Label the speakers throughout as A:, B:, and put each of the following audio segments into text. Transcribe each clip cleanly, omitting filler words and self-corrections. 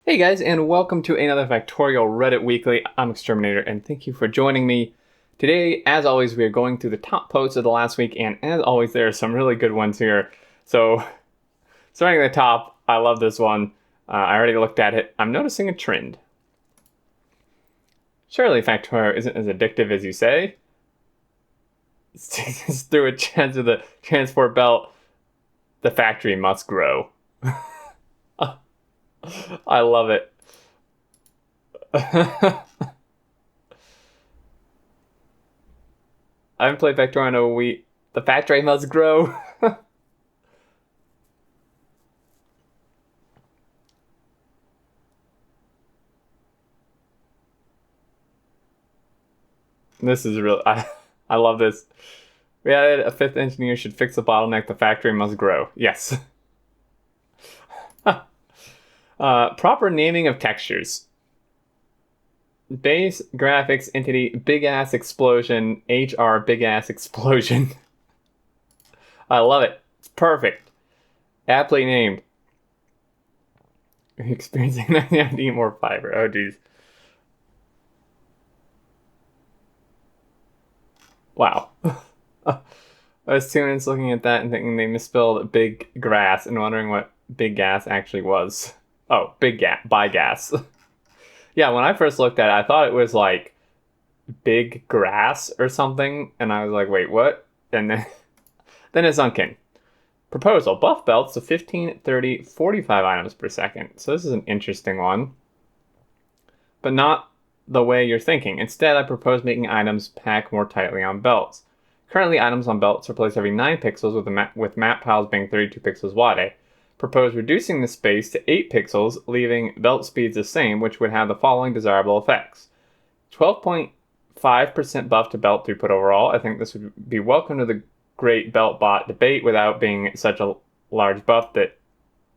A: Hey guys, and welcome to another Factorio Reddit Weekly. I'm Xterminator, and thank you for joining me. Today, as always, we are going through the top posts of the last week, and as always, there are some really good ones here. So, starting at the top, I love this one. I already looked at it. I'm noticing a trend. Surely Factorio isn't as addictive as you say. Through a chance of the transport belt, the factory must grow. I love it. I haven't played Factorio in a week. The factory must grow. This is real. I love this. We added a fifth engineer should fix the bottleneck. The factory must grow. Yes. Proper naming of textures. Base, graphics, entity, big ass explosion, HR, big ass explosion. I love it. It's perfect. Aptly named. Experiencing 90 more fiber. Oh, geez. Wow. I was 2 minutes looking at that and thinking they misspelled big grass and wondering what big gas actually was. Oh, by gas. Yeah, when I first looked at it, I thought it was like big grass or something, and I was like, wait, what? And then it sunk in. Proposal, buff belts to 15, 30, 45 items per second. So this is an interesting one, but not the way you're thinking. Instead, I propose making items pack more tightly on belts. Currently, items on belts are placed every 9 pixels with map piles being 32 pixels wide. Propose reducing the space to 8 pixels, leaving belt speeds the same, which would have the following desirable effects. 12.5% buff to belt throughput overall. I think this would be welcome to the great belt bot debate without being such a large buff that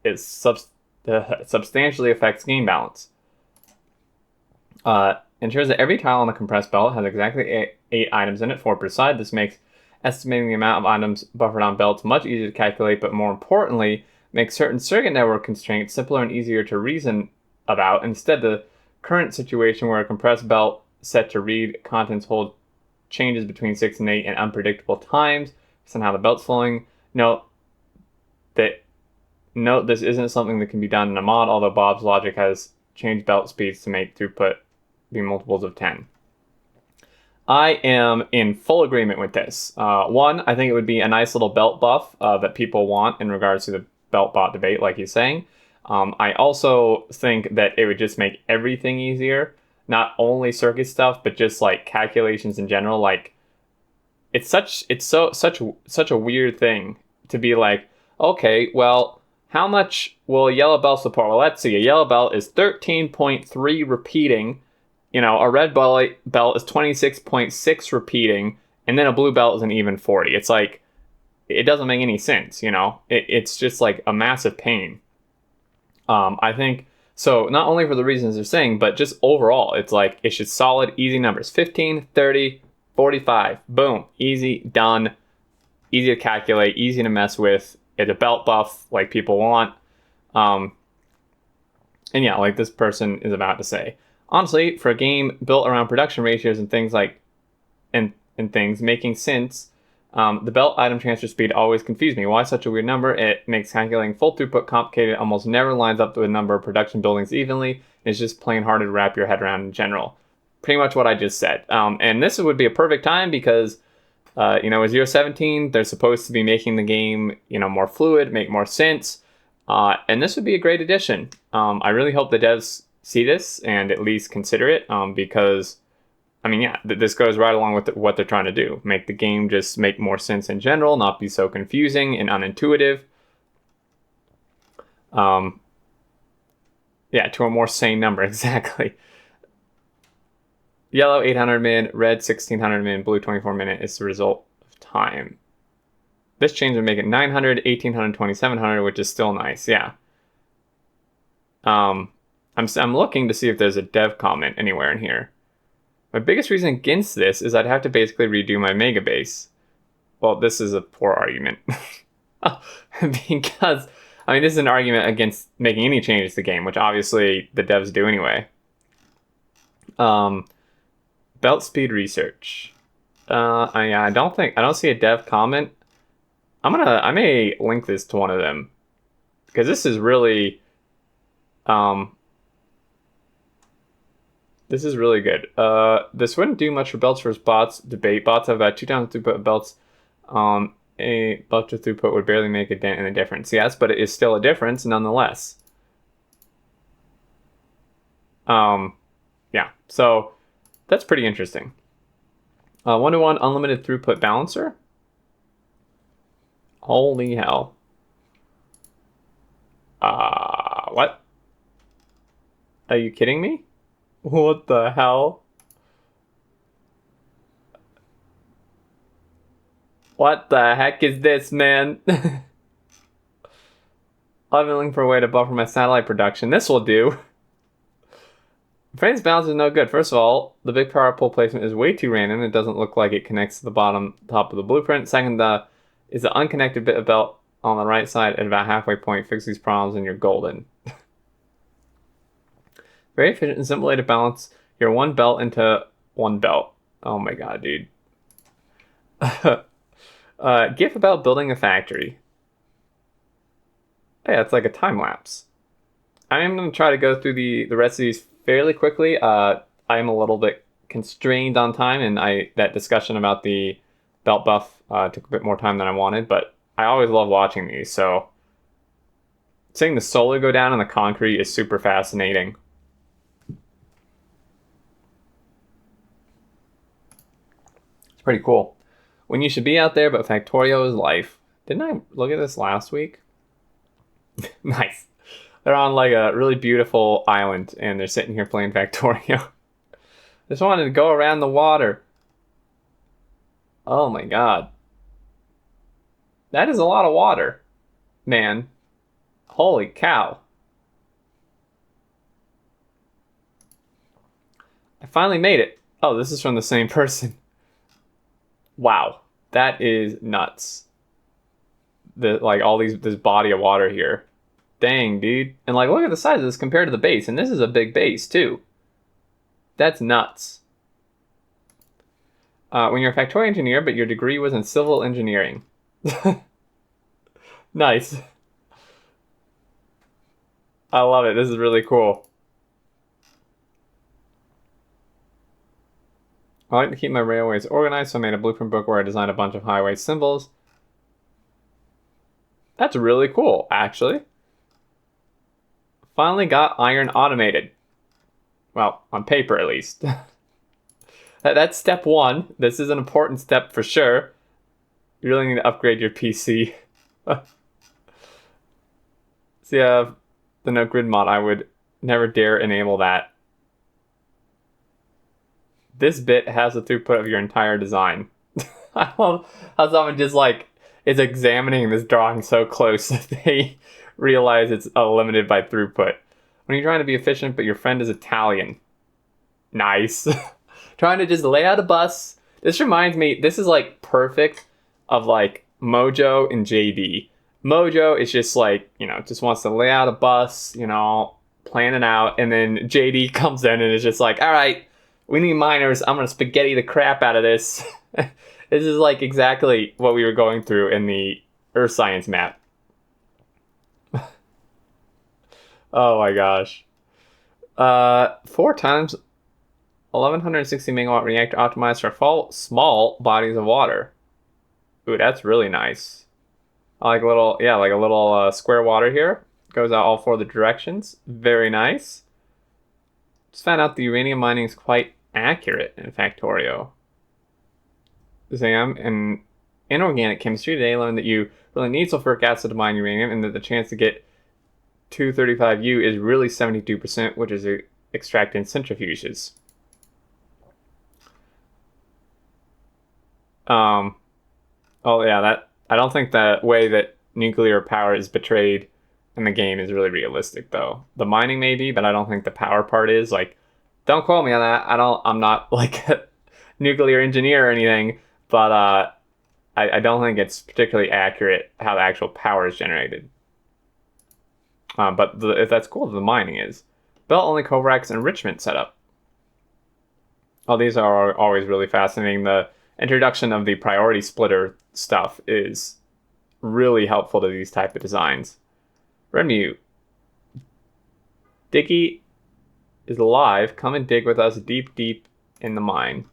A: it substantially affects game balance. Ensures that every tile on the compressed belt has exactly 8 items in it, 4 per side. This makes estimating the amount of items buffered on belts much easier to calculate, but more importantly, makes certain circuit network constraints simpler and easier to reason about. Instead, the current situation where a compressed belt set to read contents hold changes between 6 and 8 in unpredictable times based on how the belt's flowing. Note this isn't something that can be done in a mod, although Bob's logic has changed belt speeds to make throughput be multiples of 10. I am in full agreement with this. One, I think it would be a nice little belt buff that people want in regards to the belt bot debate, like he's saying. I also think that it would just make everything easier, not only circuit stuff, but just like calculations in general. Like it's such a weird thing to be like, okay, well, how much will a yellow belt support? Well, let's see. A yellow belt is 13.3 repeating. You know, a red belt is 26.6 repeating, and then a blue belt is an even 40. It's like, it doesn't make any sense, you know? It's just like a massive pain. I think, so not only for the reasons they're saying, but just overall, it's like, it's just solid, easy numbers. 15, 30, 45, boom, easy, done, easy to calculate, easy to mess with. It's a belt buff like people want. And yeah, like this person is about to say. Honestly, for a game built around production ratios and things like, and things making sense, the belt item transfer speed always confused me. Why such a weird number? It makes calculating full throughput complicated, almost never lines up to a number of production buildings evenly. It's just plain hard to wrap your head around in general. Pretty much what I just said. And this would be a perfect time because, with 0.17, they're supposed to be making the game, more fluid, make more sense. And this would be a great addition. I really hope the devs see this and at least consider it, because this goes right along with what they're trying to do. Make the game just make more sense in general, not be so confusing and unintuitive. To a more sane number, exactly. Yellow 800 min, red 1600 min, blue 24 minute is the result of time. This change would make it 900, 1800, 2700, which is still nice, yeah. I'm looking to see if there's a dev comment anywhere in here. My biggest reason against this is I'd have to basically redo my mega base. Well, this is a poor argument. Because I mean, this is an argument against making any changes to the game, which obviously the devs do anyway. Belt speed research. I don't see a dev comment. I may link this to one of them because this is really good. This wouldn't do much for belts versus bots debate. Bots have about 2 times throughput of belts. A belt to throughput would barely make a dent in the difference. Yes, but it is still a difference nonetheless. Yeah, so that's pretty interesting. 1-to-1 unlimited throughput balancer. Holy hell. What? Are you kidding me? What the hell? What the heck is this, man? I've been looking for a way to buffer my satellite production. This will do. Frames balance is no good. First of all, the big power pole placement is way too random. It doesn't look like it connects to the top of the blueprint. Second, is the unconnected bit of belt on the right side at about halfway point. Fix these problems and you're golden. Very efficient and simple way to balance your one belt into one belt. Oh my god, dude. GIF about building a factory. Yeah, it's like a time lapse. I am going to try to go through the rest of these fairly quickly. I am a little bit constrained on time, and that discussion about the belt buff took a bit more time than I wanted, but I always love watching these, so seeing the solar go down on the concrete is super fascinating. It's pretty cool. When you should be out there, but Factorio is life. Didn't I look at this last week? Nice. They're on like a really beautiful island, and they're sitting here playing Factorio. Just wanted to go around the water. Oh my god. That is a lot of water, man. Holy cow. I finally made it. Oh, this is from the same person. Wow, that is nuts. This body of water here. Dang, dude. And like, look at the size of this compared to the base. And this is a big base, too. That's nuts. When you're a Factorio engineer, but your degree was in civil engineering. Nice. I love it. This is really cool. I like to keep my railways organized, so I made a blueprint book where I designed a bunch of highway symbols. That's really cool, actually. Finally got iron automated. Well, on paper at least. That's step 1. This is an important step for sure. You really need to upgrade your PC. So yeah, the no grid mod, I would never dare enable that. This bit has the throughput of your entire design. I love how someone just like is examining this drawing so close that they realize it's limited by throughput. When you're trying to be efficient, but your friend is Italian. Nice. Trying to just lay out a bus. This reminds me, this is like perfect of like Mojo and JD. Mojo is just like, just wants to lay out a bus, plan it out. And then JD comes in and is just like, all right, we need miners. I'm going to spaghetti the crap out of this. This is like exactly what we were going through in the Earth Science map. Oh my gosh. 4 times 1160 megawatt reactor optimized for small bodies of water. Ooh, that's really nice. I like a little square water here. Goes out all 4 of the directions. Very nice. Just found out the uranium mining is quite accurate in Factorio. Exam in inorganic chemistry today learned that you really need sulfuric acid to mine uranium, and that the chance to get 235U is really 72%, which is extracted in centrifuges. Oh yeah, I don't think the way that nuclear power is betrayed in the game is really realistic, though. The mining maybe, but I don't think the power part is. Like, don't quote me on that. I'm not like a nuclear engineer or anything, but I don't think it's particularly accurate how the actual power is generated. But if that's cool, the mining is. Belt-only Kovacs enrichment setup. Oh, these are always really fascinating. The introduction of the priority splitter stuff is really helpful to these type of designs. Renew. Diggy is alive. Come and dig with us deep, deep in the mine.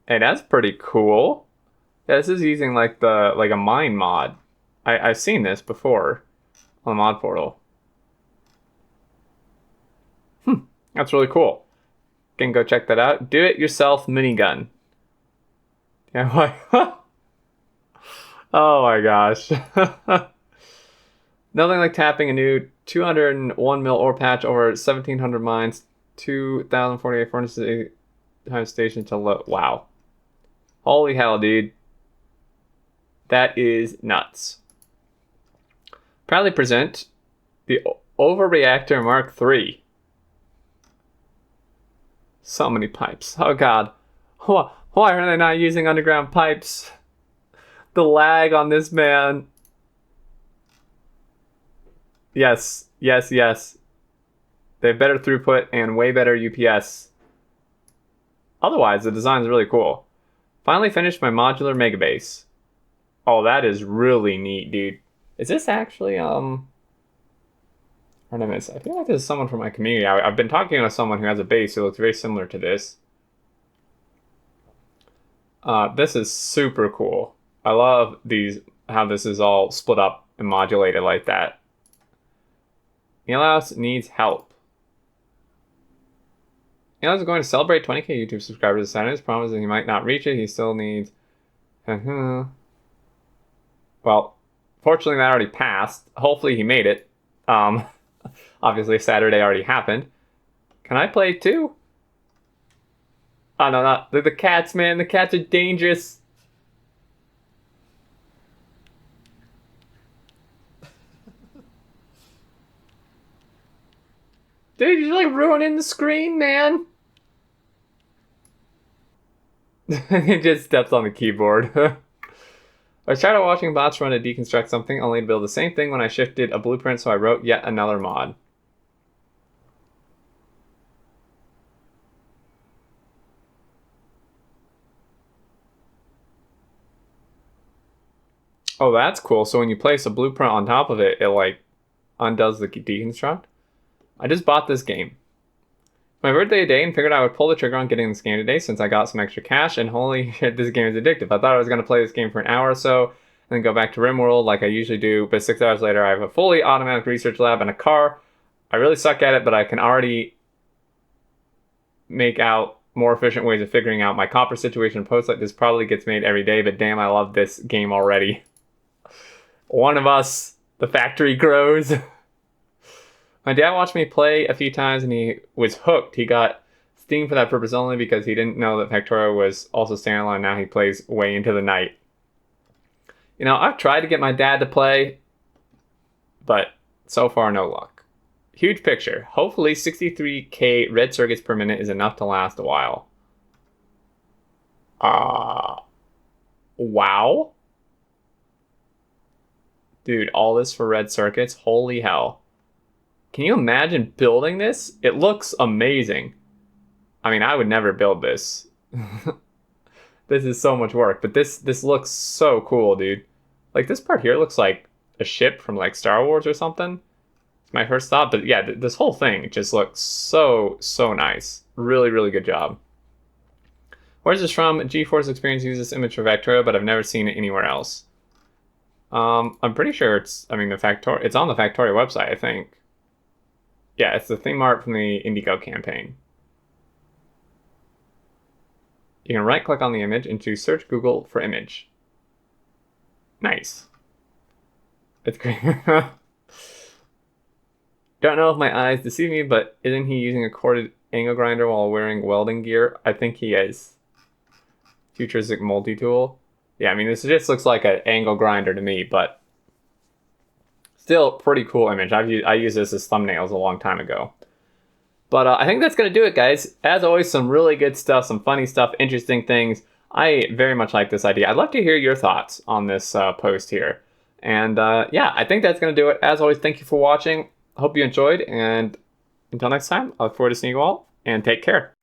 A: Hey, that's pretty cool. Yeah, this is using like a mine mod. I've seen this before on the mod portal. That's really cool. You can go check that out. Do it yourself minigun. Yeah, why? Oh my gosh. Nothing like tapping a new 201 mil ore patch over 1,700 mines, 2,048 furnaces, 8 times station to low. Wow. Holy hell, dude. That is nuts. Proudly present the Overreactor Mark III. So many pipes. Oh god. Why are they not using underground pipes? The lag on this, man. Yes. They have better throughput and way better UPS. Otherwise, the design is really cool. Finally finished my modular mega base. Oh, that is really neat, dude. Is this actually, I feel like this is someone from my community. I've been talking to someone who has a base who looks very similar to this. This is super cool. I love how this is all split up and modulated like that. Neilhouse needs help. Neilhouse is going to celebrate 20k YouTube subscribers this Saturday. His promise that he might not reach it. He still needs... Well, fortunately that already passed. Hopefully he made it. Obviously Saturday already happened. Can I play too? Oh no, not the cats, man. The cats are dangerous. Dude, you're like ruining the screen, man. He just steps on the keyboard. I started watching bots run to deconstruct something, only to build the same thing when I shifted a blueprint, so I wrote yet another mod. Oh, that's cool. So when you place a blueprint on top of it, it like undoes the deconstruct. I just bought this game. My birthday today and figured I would pull the trigger on getting this game today since I got some extra cash, and holy shit, this game is addictive. I thought I was going to play this game for an hour or so and then go back to RimWorld like I usually do, but 6 hours later I have a fully automatic research lab and a car. I really suck at it, but I can already make out more efficient ways of figuring out my copper situation. Posts like this probably gets made every day, but damn, I love this game already. One of us, the factory grows. My dad watched me play a few times and he was hooked. He got Steam for that purpose only because he didn't know that Factorio was also standalone. Now he plays way into the night. You know, I've tried to get my dad to play, but so far no luck. Huge picture. Hopefully 63k red circuits per minute is enough to last a while. Wow. Dude, all this for red circuits? Holy hell. Can you imagine building this? It looks amazing. I mean, I would never build this. This is so much work, but this looks so cool, dude. Like, this part here looks like a ship from, like, Star Wars or something. It's my first thought, but yeah, this whole thing just looks so nice. Really, really good job. Where's this from? GForce Experience uses this image for Factorio, but I've never seen it anywhere else. I'm pretty sure it's on the Factorio website, I think. Yeah, it's the theme art from the Indigo campaign. You can right-click on the image and choose Search Google for image. Nice. It's great. Don't know if my eyes deceive me, but isn't he using a corded angle grinder while wearing welding gear? I think he is. Futuristic multi-tool. Yeah, I mean, this just looks like an angle grinder to me, but still pretty cool image. I used this as thumbnails a long time ago. But I think that's going to do it, guys. As always, some really good stuff, some funny stuff, interesting things. I very much like this idea. I'd love to hear your thoughts on this post here. And yeah, I think that's going to do it. As always, thank you for watching. I hope you enjoyed. And until next time, I look forward to seeing you all. And take care.